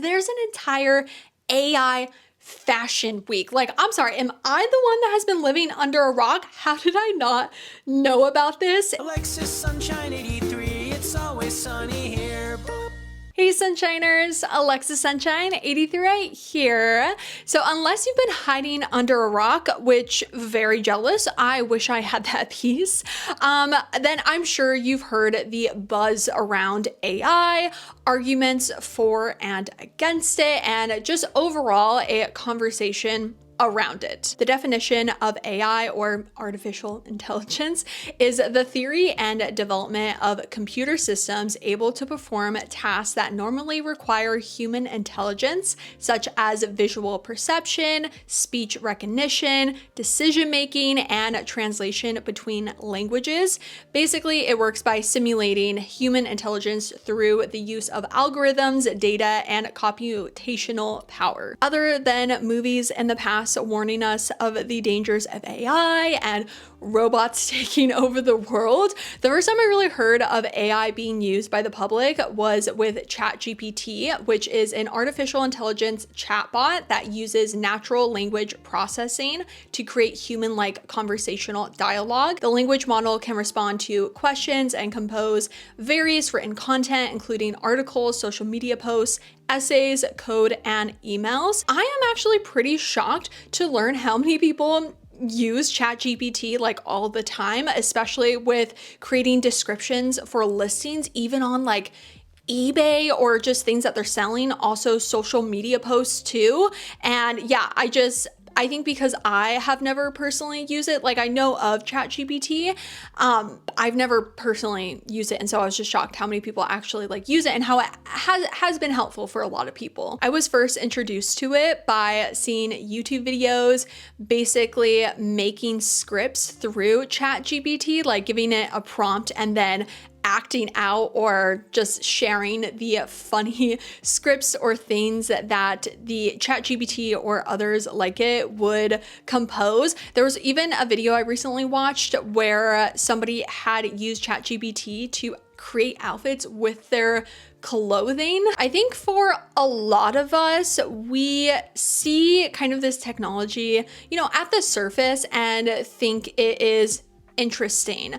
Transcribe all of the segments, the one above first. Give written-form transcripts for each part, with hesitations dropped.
There's an entire AI fashion week. Like, I'm sorry, am I the one that has been living under a rock? How did I not know about this? Alexis Sunshine 83, it's always sunny here. Hey Sunshiners, Alexis Sunshine 83 here. So unless you've been hiding under a rock, which very jealous, I wish I had that piece, then I'm sure you've heard the buzz around AI, arguments for and against it, and just overall a conversation around it. The definition of AI, or artificial intelligence, is the theory and development of computer systems able to perform tasks that normally require human intelligence, such as visual perception, speech recognition, decision making, and translation between languages. Basically, it works by simulating human intelligence through the use of algorithms, data, and computational power. Other than movies in the past warning us of the dangers of AI and robots taking over the world, the first time I really heard of AI being used by the public was with ChatGPT, which is an artificial intelligence chatbot that uses natural language processing to create human-like conversational dialogue. The language model can respond to questions and compose various written content, including articles, social media posts, essays, code, and emails. I am actually pretty shocked to learn how many people use ChatGPT like all the time, especially with creating descriptions for listings, even on like eBay or just things that they're selling, also social media posts too. And yeah, I think because I have never personally used it, like I know of ChatGPT, I've never personally used it. And so I was just shocked how many people actually like use it and how it has been helpful for a lot of people. I was first introduced to it by seeing YouTube videos, basically making scripts through ChatGPT, like giving it a prompt and then acting out or just sharing the funny scripts or things that the ChatGPT or others like it would compose. There was even a video I recently watched where somebody had used ChatGPT to create outfits with their clothing. I think for a lot of us, we see kind of this technology, at the surface and think it is interesting.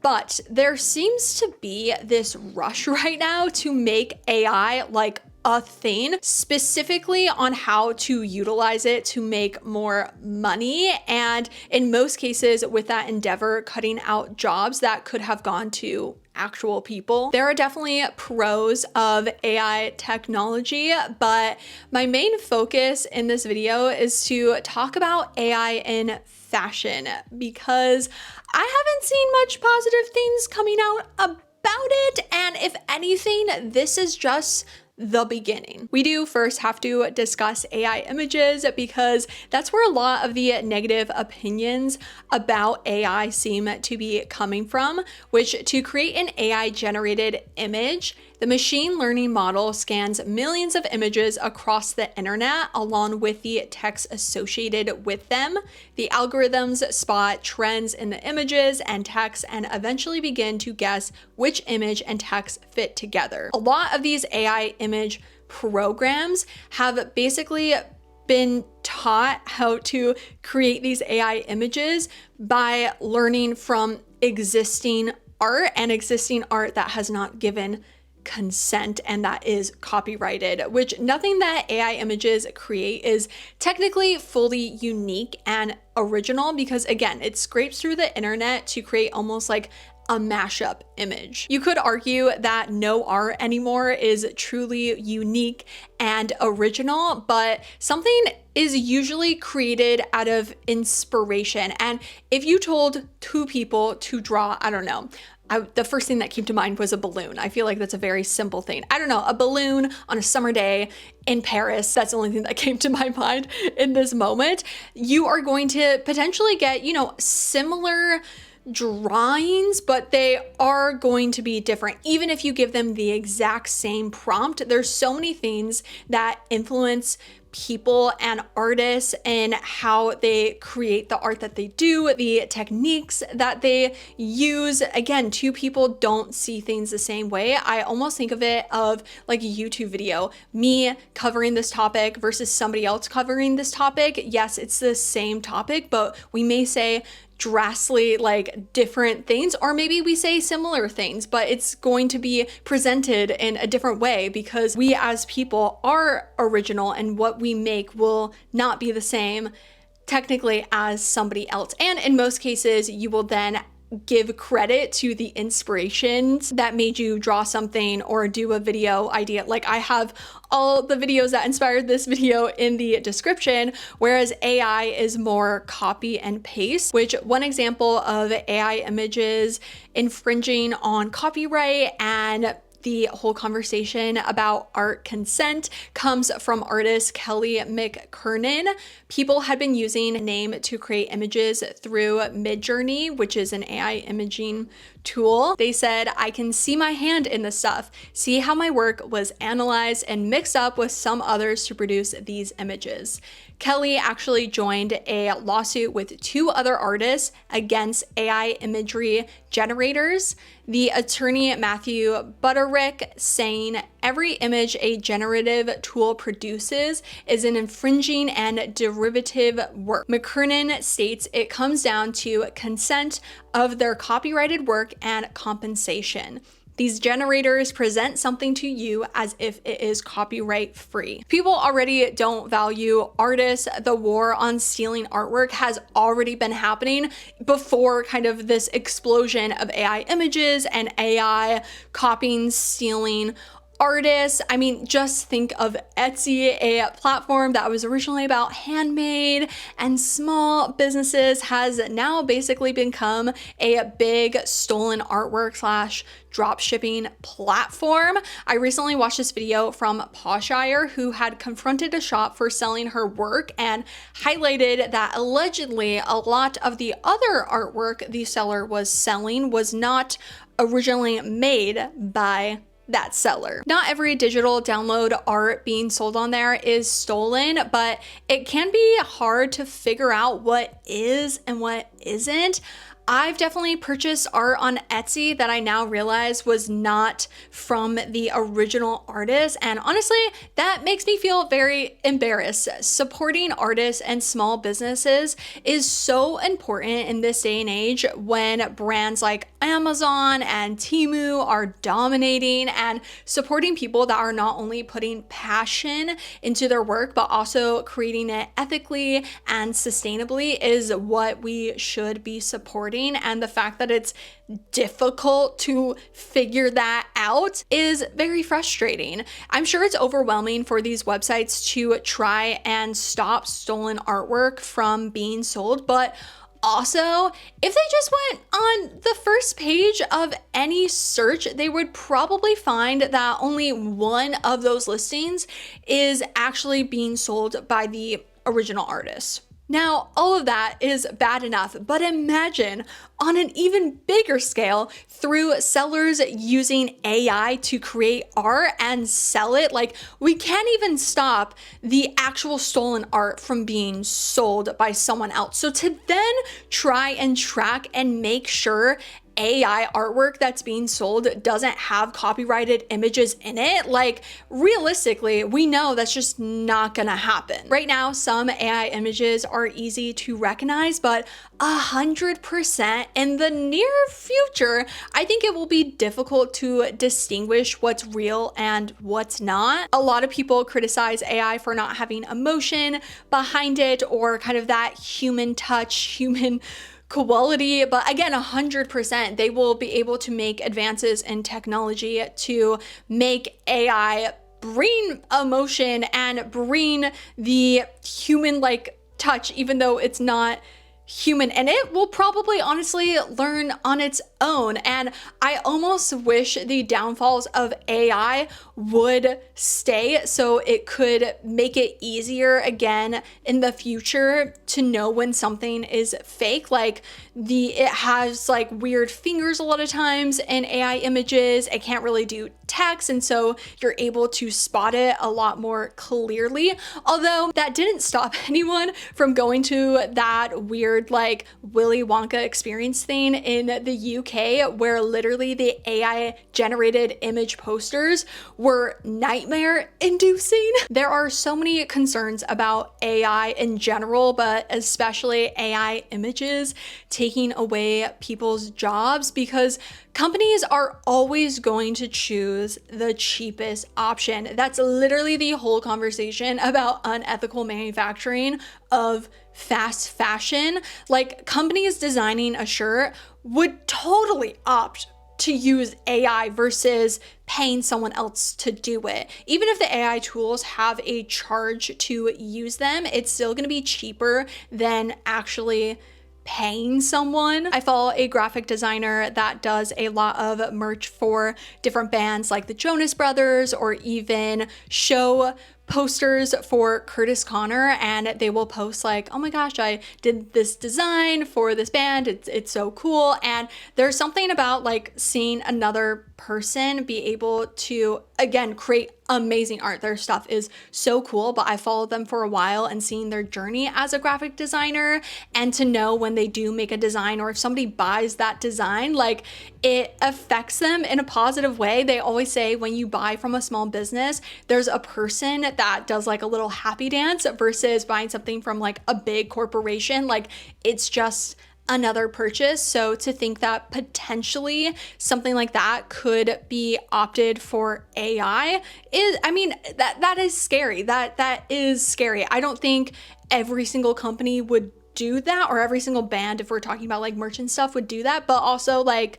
But there seems to be this rush right now to make AI like a thing, specifically on how to utilize it to make more money. And in most cases, with that endeavor, cutting out jobs that could have gone to actual people. There are definitely pros of AI technology, but my main focus in this video is to talk about AI in fashion because I haven't seen much positive things coming out about it. And if anything, this is just the beginning. We do first have to discuss AI images because that's where a lot of the negative opinions about AI seem to be coming from, which to create an AI generated image, the machine learning model scans millions of images across the internet along with the text associated with them. The algorithms spot trends in the images and text and eventually begin to guess which image and text fit together. A lot of these AI image programs have basically been taught how to create these AI images by learning from existing art and existing art that has not given consent and that is copyrighted, which nothing that AI images create is technically fully unique and original because again, it scrapes through the internet to create almost like a mashup image. You could argue that no art anymore is truly unique and original, but something is usually created out of inspiration. And if you told two people to draw, I don't know, the first thing that came to mind was a balloon. I feel like that's a very simple thing. I don't know, a balloon on a summer day in Paris. That's the only thing that came to my mind in this moment. You are going to potentially get, similar drawings, but they are going to be different. Even if you give them the exact same prompt, there's so many things that influence people and artists and how they create the art that they do, the techniques that they use. Again, two people don't see things the same way. I almost think of it of like a YouTube video, me covering this topic versus somebody else covering this topic. Yes, it's the same topic, but we may say drastically like different things, or maybe we say similar things, but it's going to be presented in a different way because we as people are original and what we make will not be the same technically as somebody else. And in most cases, you will then give credit to the inspirations that made you draw something or do a video idea. Like I have all the videos that inspired this video in the description, whereas AI is more copy and paste, which one example of AI images infringing on copyright and the whole conversation about art consent comes from artist Kelly McKernan. People had been using a name to create images through Midjourney, which is an AI imaging tool. They said, I can see my hand in the stuff, see how my work was analyzed and mixed up with some others to produce these images. Kelly actually joined a lawsuit with two other artists against AI imagery generators. The attorney Matthew Butterick saying every image a generative tool produces is an infringing and derivative work. McKernan states it comes down to consent of their copyrighted work and compensation. These generators present something to you as if it is copyright free. People already don't value artists. The war on stealing artwork has already been happening before kind of this explosion of AI images and AI copying, stealing artists. I mean, just think of Etsy, a platform that was originally about handmade and small businesses, has now basically become a big stolen artwork slash drop shipping platform. I recently watched this video from Poshire, who had confronted a shop for selling her work and highlighted that allegedly a lot of the other artwork the seller was selling was not originally made by that seller. Not every digital download art being sold on there is stolen, but it can be hard to figure out what is and what isn't. I've definitely purchased art on Etsy that I now realize was not from the original artist, and honestly, that makes me feel very embarrassed. Supporting artists and small businesses is so important in this day and age when brands like Amazon and Temu are dominating, and supporting people that are not only putting passion into their work, but also creating it ethically and sustainably is what we should be supporting. And the fact that it's difficult to figure that out is very frustrating. I'm sure it's overwhelming for these websites to try and stop stolen artwork from being sold, but also, if they just went on the first page of any search, they would probably find that only one of those listings is actually being sold by the original artist. Now, all of that is bad enough, but imagine on an even bigger scale through sellers using AI to create art and sell it. Like, we can't even stop the actual stolen art from being sold by someone else. So to then try and track and make sure AI artwork that's being sold doesn't have copyrighted images in it, like realistically, we know that's just not gonna happen. Right now, some AI images are easy to recognize, but 100% in the near future, I think it will be difficult to distinguish what's real and what's not. A lot of people criticize AI for not having emotion behind it or kind of that human touch, human quality, but again, 100%, they will be able to make advances in technology to make AI bring emotion and bring the human-like touch, even though it's not human in it will probably honestly learn on its own. And I almost wish the downfalls of AI would stay so it could make it easier again in the future to know when something is fake. Like it has like weird fingers a lot of times in AI images. It can't really do text, and so you're able to spot it a lot more clearly. Although that didn't stop anyone from going to that weird like Willy Wonka experience thing in the UK, where literally the AI generated image posters were nightmare inducing. There are so many concerns about AI in general, but especially AI images taking away people's jobs, because companies are always going to choose the cheapest option. That's literally the whole conversation about unethical manufacturing of fast fashion. Like, companies designing a shirt would totally opt to use AI versus paying someone else to do it. Even if the AI tools have a charge to use them, it's still going to be cheaper than actually paying someone. I follow a graphic designer that does a lot of merch for different bands like the Jonas Brothers, or even show posters for Curtis Connor, and they will post like, oh my gosh, I did this design for this band, it's so cool. And there's something about like seeing another person be able to, again, create amazing art. Their stuff is so cool, but I followed them for a while, and seeing their journey as a graphic designer, and to know when they do make a design, or if somebody buys that design, like it affects them in a positive way. They always say when you buy from a small business, there's a person that does like a little happy dance versus buying something from like a big corporation. Like, it's just another purchase. So to think that potentially something like that could be opted for AI is, I mean, that is scary. That is scary. I don't think every single company would do that, or every single band, if we're talking about like merchant stuff, would do that, but also like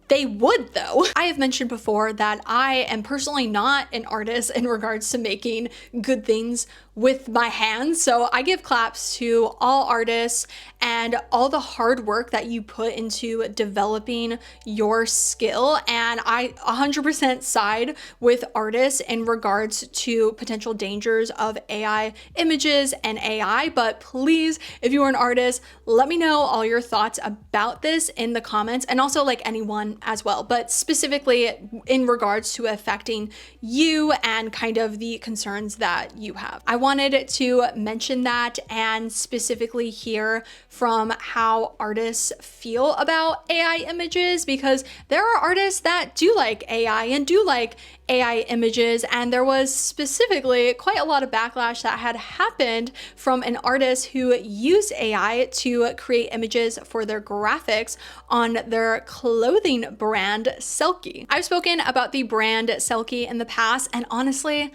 they would though. I have mentioned before that I am personally not an artist in regards to making good things with my hands. So I give claps to all artists and all the hard work that you put into developing your skill. And I 100% side with artists in regards to potential dangers of AI images and AI. But please, if you are an artist, let me know all your thoughts about this in the comments, and also like anyone as well, but specifically in regards to affecting you and kind of the concerns that you have. I wanted to mention that, and specifically hear from how artists feel about AI images, because there are artists that do like AI and do like AI images, and there was specifically quite a lot of backlash that had happened from an artist who used AI to create images for their graphics on their clothing brand Selkie. I've spoken about the brand Selkie in the past, and honestly,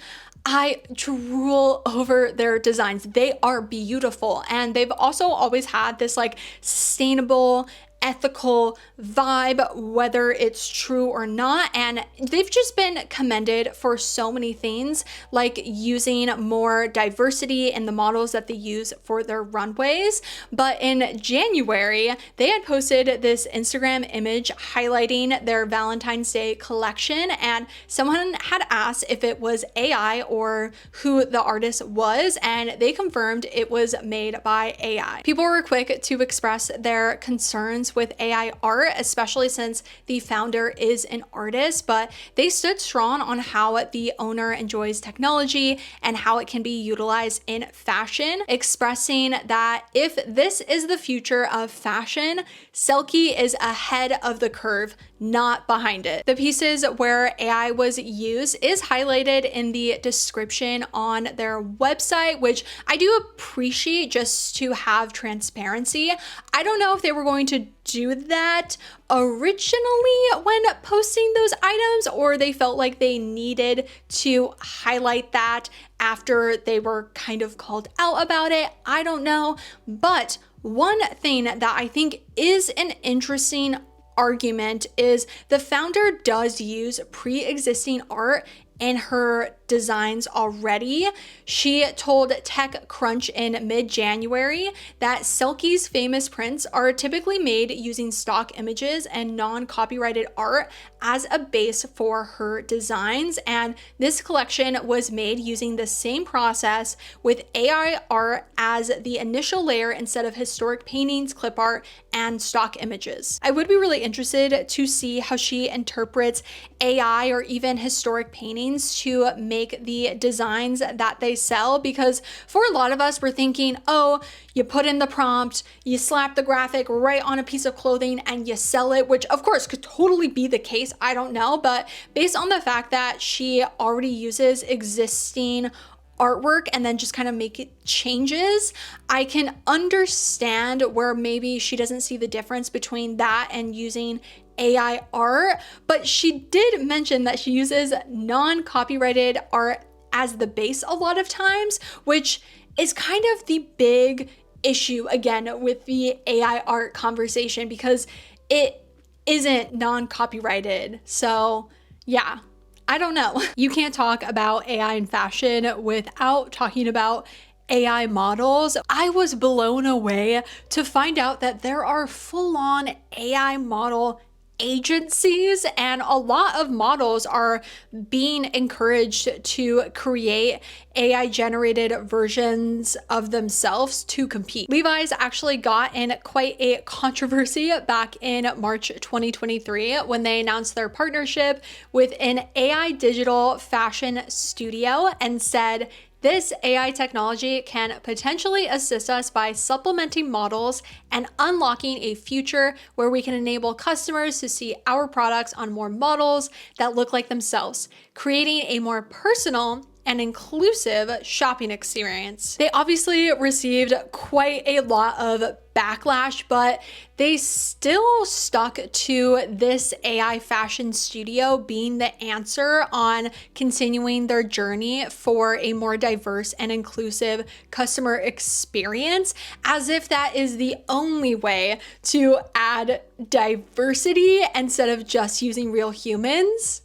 I drool over their designs. They are beautiful, and they've also always had this like sustainable, ethical vibe, whether it's true or not. And they've just been commended for so many things, like using more diversity in the models that they use for their runways. But in January, they had posted this Instagram image highlighting their Valentine's Day collection, and someone had asked if it was AI or who the artist was, and they confirmed it was made by AI. People were quick to express their concerns with AI art, especially since the founder is an artist, but they stood strong on how the owner enjoys technology and how it can be utilized in fashion, expressing that if this is the future of fashion, Selkie is ahead of the curve, not behind it. The pieces where AI was used is highlighted in the description on their website, which I do appreciate just to have transparency. I don't know if they were going to do that originally when posting those items, or they felt like they needed to highlight that after they were kind of called out about it. I don't know. But one thing that I think is an interesting argument is the founder does use pre-existing art in her designs already. She told TechCrunch in mid-January that Selkie's famous prints are typically made using stock images and non-copyrighted art as a base for her designs, and this collection was made using the same process with AI art as the initial layer instead of historic paintings, clip art, and stock images. I would be really interested to see how she interprets AI or even historic paintings to make the designs that they sell, because for a lot of us, we're thinking, oh, you put in the prompt, you slap the graphic right on a piece of clothing and you sell it, which of course could totally be the case. I don't know, but based on the fact that she already uses existing artwork and then just kind of make it changes, I can understand where maybe she doesn't see the difference between that and using AI art. But she did mention that she uses non-copyrighted art as the base a lot of times, which is kind of the big issue again with the AI art conversation, because it isn't non-copyrighted. So yeah, I don't know. You can't talk about AI in fashion without talking about AI models. I was blown away to find out that there are full-on AI model agencies, and a lot of models are being encouraged to create AI generated versions of themselves to compete. Levi's actually got in quite a controversy back in March 2023 when they announced their partnership with an AI digital fashion studio and said, this AI technology can potentially assist us by supplementing models and unlocking a future where we can enable customers to see our products on more models that look like themselves, creating a more personal and inclusive shopping experience. They obviously received quite a lot of backlash, but they still stuck to this AI fashion studio being the answer on continuing their journey for a more diverse and inclusive customer experience, as if that is the only way to add diversity instead of just using real humans.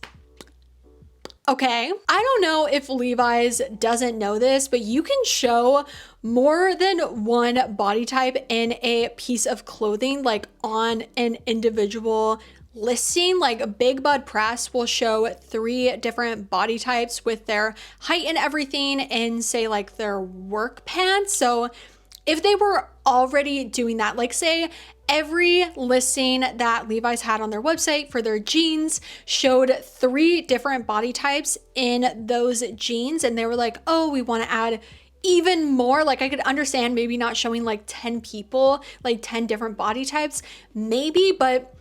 Okay, I don't know if Levi's doesn't know this, but you can show more than one body type in a piece of clothing, like on an individual listing. Like Big Bud Press will show 3 different body types with their height and everything in, say, like their work pants. So if they were already doing that, like say every listing that Levi's had on their website for their jeans showed 3 different body types in those jeans, and they were like, oh, we want to add even more. Like I could understand maybe not showing like 10 people, like 10 different body types, maybe, but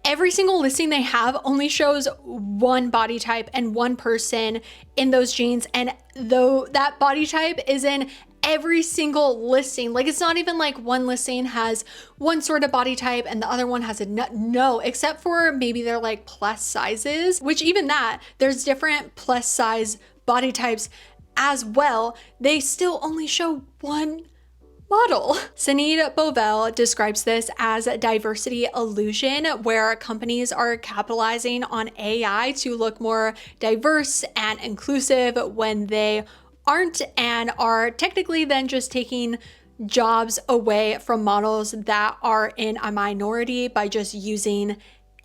every single listing they have only shows 1 body type and 1 person in those jeans. And though that body type is in every single listing, like it's not even like one listing has one sort of body type and the other one has a no, except for maybe they're like plus sizes, which even that, there's different plus size body types as well. They still only show 1 model. Sinead Bovell describes this as a diversity illusion, where companies are capitalizing on AI to look more diverse and inclusive when they aren't, and are technically then just taking jobs away from models that are in a minority by just using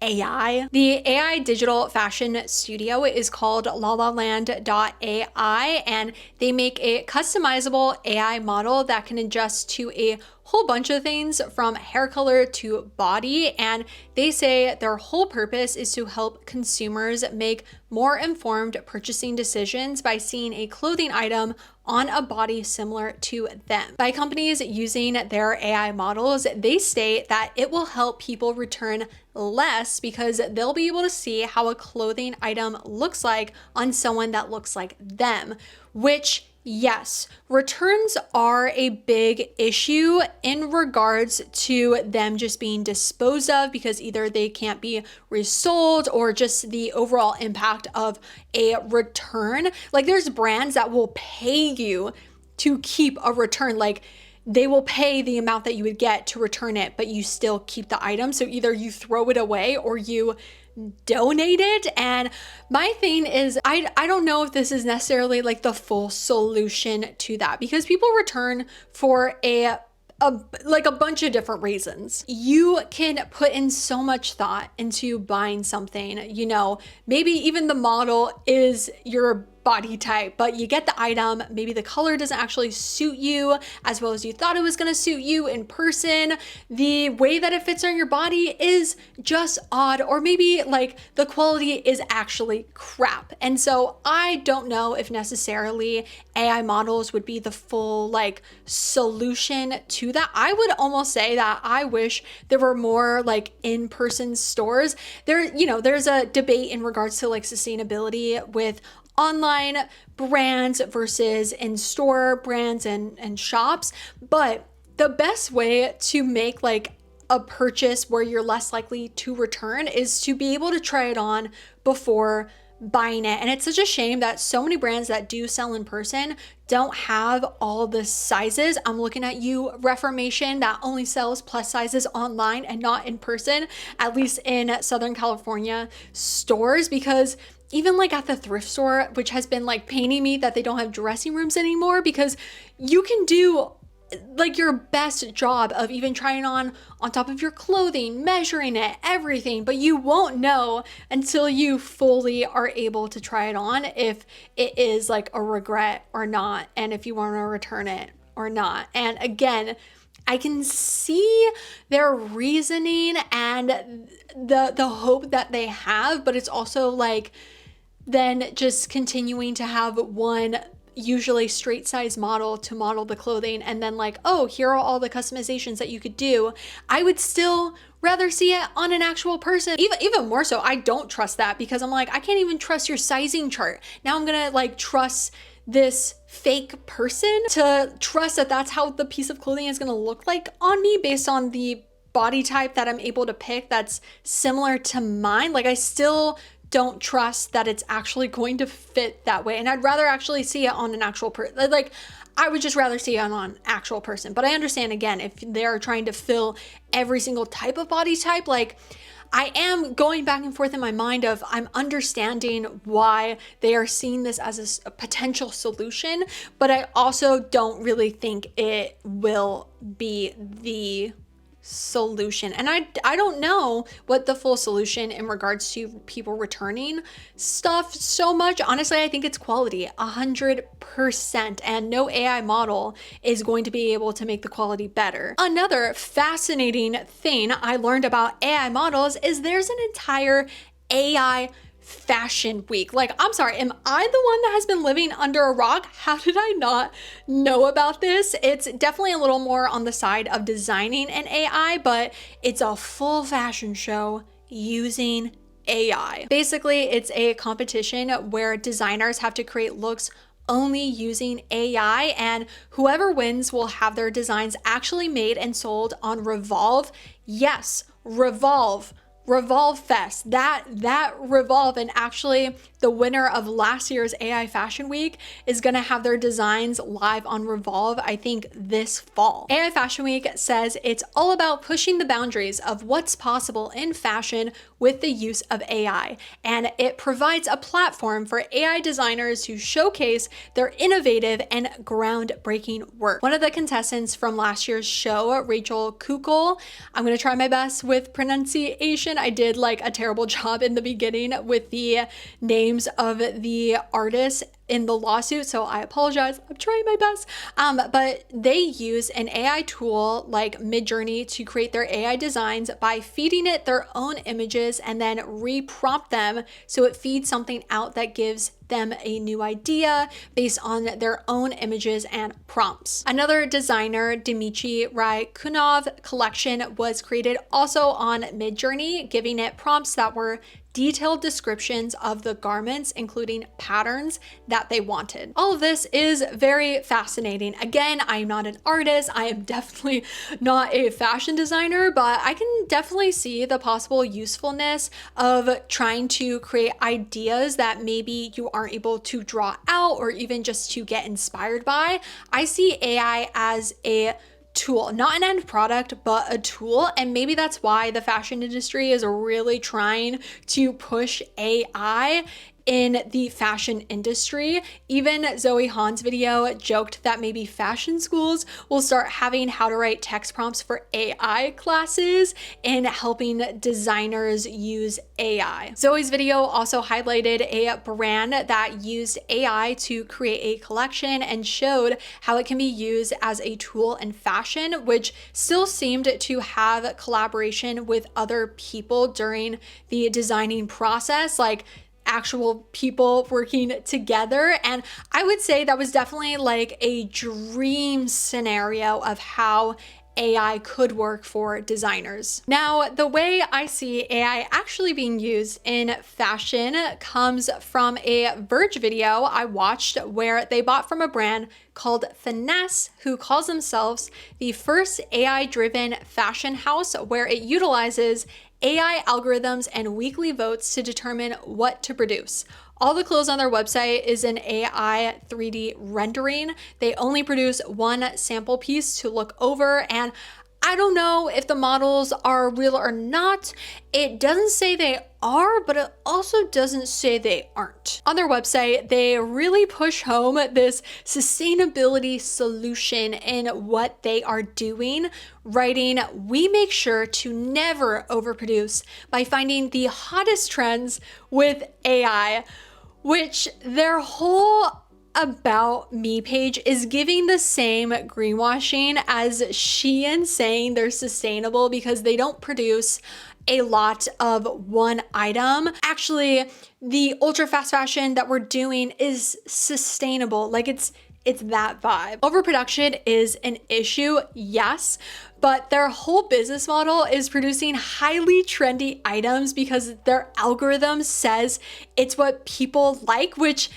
AI. The AI digital fashion studio is called lalaland.ai, and they make a customizable AI model that can adjust to a whole bunch of things from hair color to body, and they say their whole purpose is to help consumers make more informed purchasing decisions by seeing a clothing item on a body similar to them. By companies using their AI models, they state that it will help people return less because they'll be able to see how a clothing item looks like on someone that looks like them, which, yes, returns are a big issue in regards to them just being disposed of because either they can't be resold or just the overall impact of a return. Like there's brands that will pay you to keep a return. Like they will pay the amount that you would get to return it, but you still keep the item. So either you throw it away or you donate it. And my thing is, I don't know if this is necessarily like the full solution to that, because people return for like a bunch of different reasons. You can put in so much thought into buying something, you know, maybe even the model is your body type, but you get the item, maybe the color doesn't actually suit you as well as you thought it was going to suit you in person. The way that it fits on your body is just odd, or maybe like the quality is actually crap. And so I don't know if necessarily AI models would be the full like solution to that. I would almost say that I wish there were more like in-person stores. There's a debate in regards to like sustainability with online brands versus in-store brands and shops. But the best way to make like a purchase where you're less likely to return is to be able to try it on before buying it. And it's such a shame that so many brands that do sell in person don't have all the sizes. I'm looking at you, Reformation, that only sells plus sizes online and not in person, at least in Southern California stores, because even like at the thrift store, which has been like paining me that they don't have dressing rooms anymore, because you can do like your best job of even trying on top of your clothing, measuring it, everything, but you won't know until you fully are able to try it on if it is like a regret or not, and if you want to return it or not. And again, I can see their reasoning and the hope that they have, but it's also like then just continuing to have one usually straight size model to model the clothing, and then like, oh, here are all the customizations that you could do. I would still rather see it on an actual person. Even more so, I don't trust that, because I'm like, I can't even trust your sizing chart. Now I'm gonna like trust this fake person to trust that that's how the piece of clothing is gonna look like on me based on the body type that I'm able to pick that's similar to mine. Like, I still don't trust that it's actually going to fit that way. And I'd rather actually see it on an actual person. Like, I would just rather see it on an actual person. But I understand, again, if they're trying to fill every single type of body type, like, I am going back and forth in my mind of, I'm understanding why they are seeing this as a potential solution, but I also don't really think it will be the solution. And I don't know what the full solution in regards to people returning stuff so much. Honestly, I think it's quality 100%, and no AI model is going to be able to make the quality better. Another fascinating thing I learned about AI models is there's an entire AI fashion week. Like, I'm sorry, am I the one that has been living under a rock? How did I not know about this? It's definitely a little more on the side of designing an AI, but it's a full fashion show using AI. Basically, it's a competition where designers have to create looks only using AI, and whoever wins will have their designs actually made and sold on Revolve. Yes, Revolve Fest, that Revolve. And actually the winner of last year's AI Fashion Week is gonna have their designs live on Revolve, I think this fall. AI Fashion Week says it's all about pushing the boundaries of what's possible in fashion with the use of AI, and it provides a platform for AI designers to showcase their innovative and groundbreaking work. One of the contestants from last year's show, Rachel Kukul, I'm gonna try my best with pronunciation. I did like a terrible job in the beginning with the names of the artists in the lawsuit, so I apologize. I'm trying my best. But they use an AI tool like Midjourney to create their AI designs by feeding it their own images and then re-prompt them so it feeds something out that gives them a new idea based on their own images and prompts. Another designer, Dmitry Raikunov collection, was created also on Midjourney, giving it prompts that were detailed descriptions of the garments, including patterns that they wanted. All of this is very fascinating. Again, I am not an artist. I am definitely not a fashion designer, but I can definitely see the possible usefulness of trying to create ideas that maybe you aren't able to draw out or even just to get inspired by. I see AI as a tool, not an end product, but a tool. And maybe that's why the fashion industry is really trying to push AI in the fashion industry. Even Zoe Hahn's video joked that maybe fashion schools will start having how to write text prompts for AI classes and helping designers use AI. Zoe's video also highlighted a brand that used AI to create a collection and showed how it can be used as a tool in fashion, which still seemed to have collaboration with other people during the designing process, like actual people working together. And I would say that was definitely like a dream scenario of how AI could work for designers. Now, the way I see AI actually being used in fashion comes from a Verge video I watched where they bought from a brand called Finesse, who calls themselves the first AI-driven fashion house, where it utilizes AI algorithms and weekly votes to determine what to produce. All the clothes on their website is an AI 3D rendering. They only produce one sample piece to look over, and I don't know if the models are real or not. It doesn't say they are, but it also doesn't say they aren't. On their website, they really push home this sustainability solution in what they are doing, writing, "We make sure to never overproduce by finding the hottest trends with AI," which their whole About Me page is giving the same greenwashing as Shein saying they're sustainable because they don't produce a lot of one item. Actually, the ultra fast fashion that we're doing is sustainable. Like it's that vibe. Overproduction is an issue, yes, but their whole business model is producing highly trendy items because their algorithm says it's what people like, which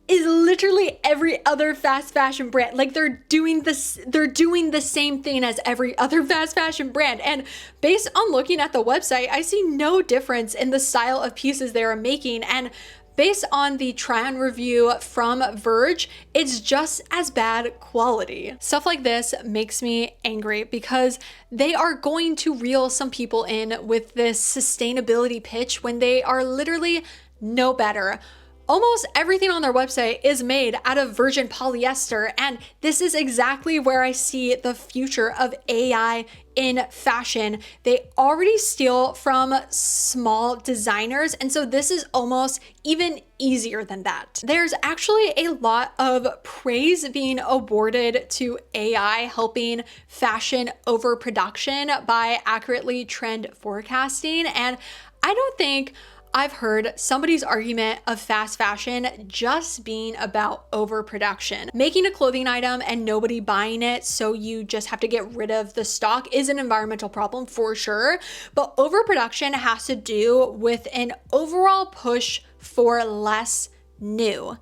is literally every other fast fashion brand. Like they're doing the same thing as every other fast fashion brand. And based on looking at the website, I see no difference in the style of pieces they are making. And based on the try-on review from Verge, it's just as bad quality. Stuff like this makes me angry because they are going to reel some people in with this sustainability pitch when they are literally no better. Almost everything on their website is made out of virgin polyester, and this is exactly where I see the future of AI in fashion. They already steal from small designers, and so this is almost even easier than that. There's actually a lot of praise being awarded to AI helping fashion overproduction by accurately trend forecasting, and I don't think I've heard somebody's argument of fast fashion just being about overproduction. Making a clothing item and nobody buying it, so you just have to get rid of the stock, is an environmental problem for sure. But overproduction has to do with an overall push for less new.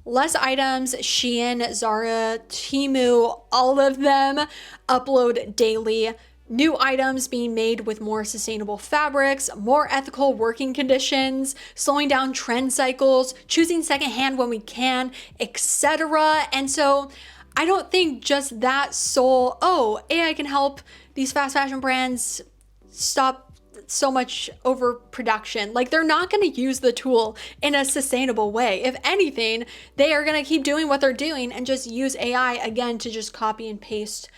Less items. Shein, Zara, Temu, all of them upload daily. New items being made with more sustainable fabrics, more ethical working conditions, slowing down trend cycles, choosing secondhand when we can, etc. And so I don't think just that sole, oh, AI can help these fast fashion brands stop so much overproduction. Like they're not going to use the tool in a sustainable way. If anything, they are going to keep doing what they're doing and just use AI again to just copy and paste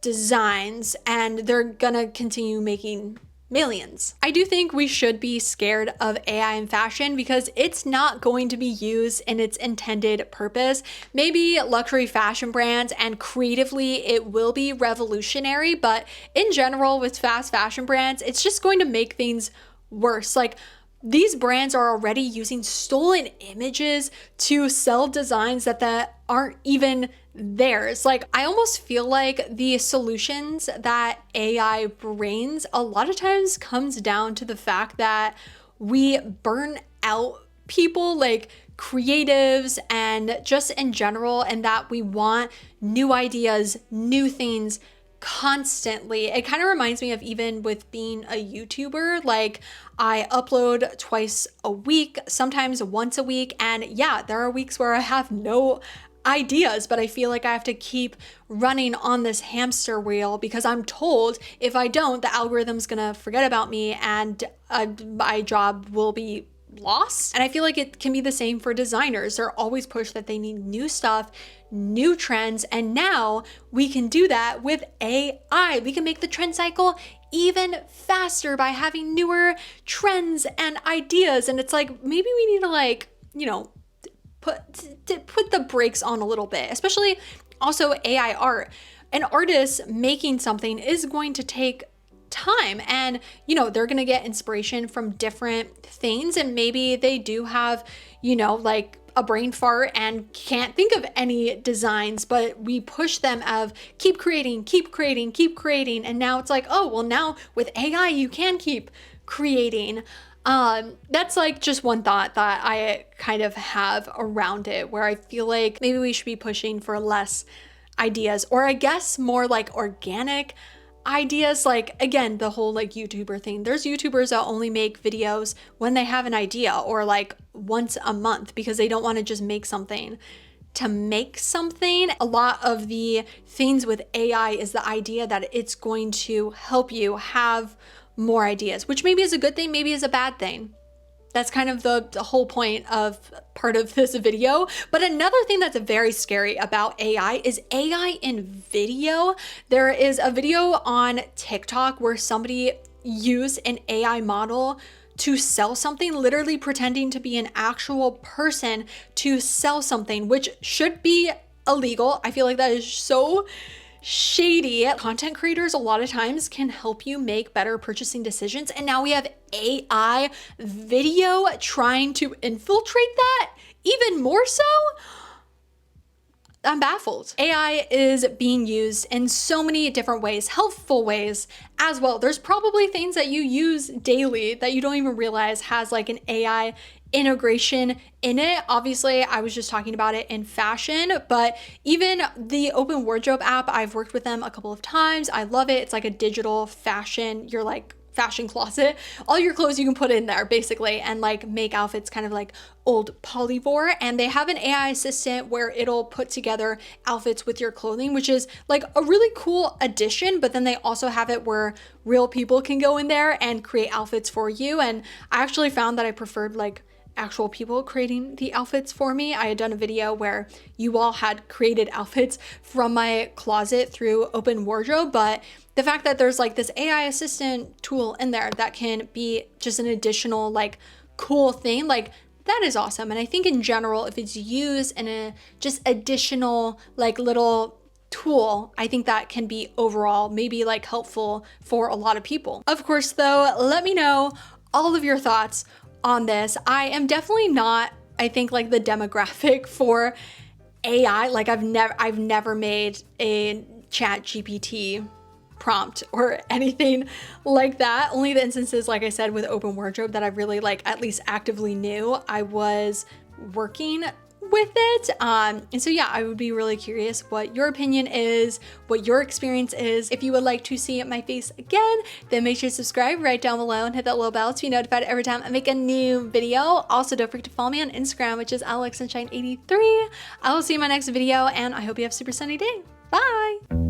designs, and they're gonna continue making millions. I do think we should be scared of AI in fashion because it's not going to be used in its intended purpose. Maybe luxury fashion brands and creatively it will be revolutionary, but in general with fast fashion brands, it's just going to make things worse. Like these brands are already using stolen images to sell designs that aren't even theirs. Like I almost feel like the solutions that AI brings a lot of times comes down to the fact that we burn out people, like creatives and just in general, and that we want new ideas, new things constantly. It kind of reminds me of even with being a YouTuber. Like I upload twice a week, sometimes once a week, and yeah, there are weeks where I have no ideas, but I feel like I have to keep running on this hamster wheel because I'm told if I don't, the algorithm's gonna forget about me and my job will be lost. And I feel like it can be the same for designers. They're always pushed that they need new stuff, new trends, and now we can do that with AI. We can make the trend cycle even faster by having newer trends and ideas. And it's like, maybe we need to like, you know, put the brakes on a little bit, especially also AI art. An artist making something is going to take time, and you know, they're going to get inspiration from different things, and maybe they do have, you know, like a brain fart and can't think of any designs, but we push them of keep creating, and now it's like, oh well, now with AI you can keep creating. That's like just one thought that I kind of have around it, where I feel like maybe we should be pushing for less ideas, or I guess more like organic ideas. Like, again, the whole like YouTuber thing. There's YouTubers that only make videos when they have an idea, or like once a month, because they don't want to just make something to make something. A lot of the things with AI is the idea that it's going to help you have more ideas, which maybe is a good thing, maybe is a bad thing. That's kind of the whole point of part of this video. But another thing that's very scary about AI is AI in video. There is a video on TikTok where somebody used an AI model to sell something, literally pretending to be an actual person to sell something, which should be illegal. I feel like that is so shady. Content creators a lot of times can help you make better purchasing decisions, and now we have AI video trying to infiltrate that even more so. I'm baffled. AI is being used in so many different ways, helpful ways as well. There's probably things that you use daily that you don't even realize has like an AI integration in it. Obviously, I was just talking about it in fashion, but even the Open Wardrobe app, I've worked with them a couple of times. I love it. It's like a digital fashion, you're like fashion closet. All your clothes you can put in there basically and like make outfits kind of like old polyvore. And they have an AI assistant where it'll put together outfits with your clothing, which is like a really cool addition. But then they also have it where real people can go in there and create outfits for you. And I actually found that I preferred like actual people creating the outfits for me. I had done a video where you all had created outfits from my closet through Open Wardrobe, but the fact that there's like this AI assistant tool in there that can be just an additional like cool thing, like that is awesome. And I think in general, if it's used in a just additional like little tool, I think that can be overall maybe like helpful for a lot of people. Of course though, let me know all of your thoughts on this. I am definitely not, I think, like the demographic for AI. Like I've never made a chat GPT prompt or anything like that. Only the instances, like I said, with Open Wardrobe that I really like at least actively knew I was working with it. And so yeah, I would be really curious what your opinion is, what your experience is. If you would like to see my face again, then make sure to subscribe right down below and hit that little bell to be notified every time I make a new video. Also, don't forget to follow me on Instagram, which is alexsunshine83. I will see you in my next video, and I hope you have a super sunny day. Bye!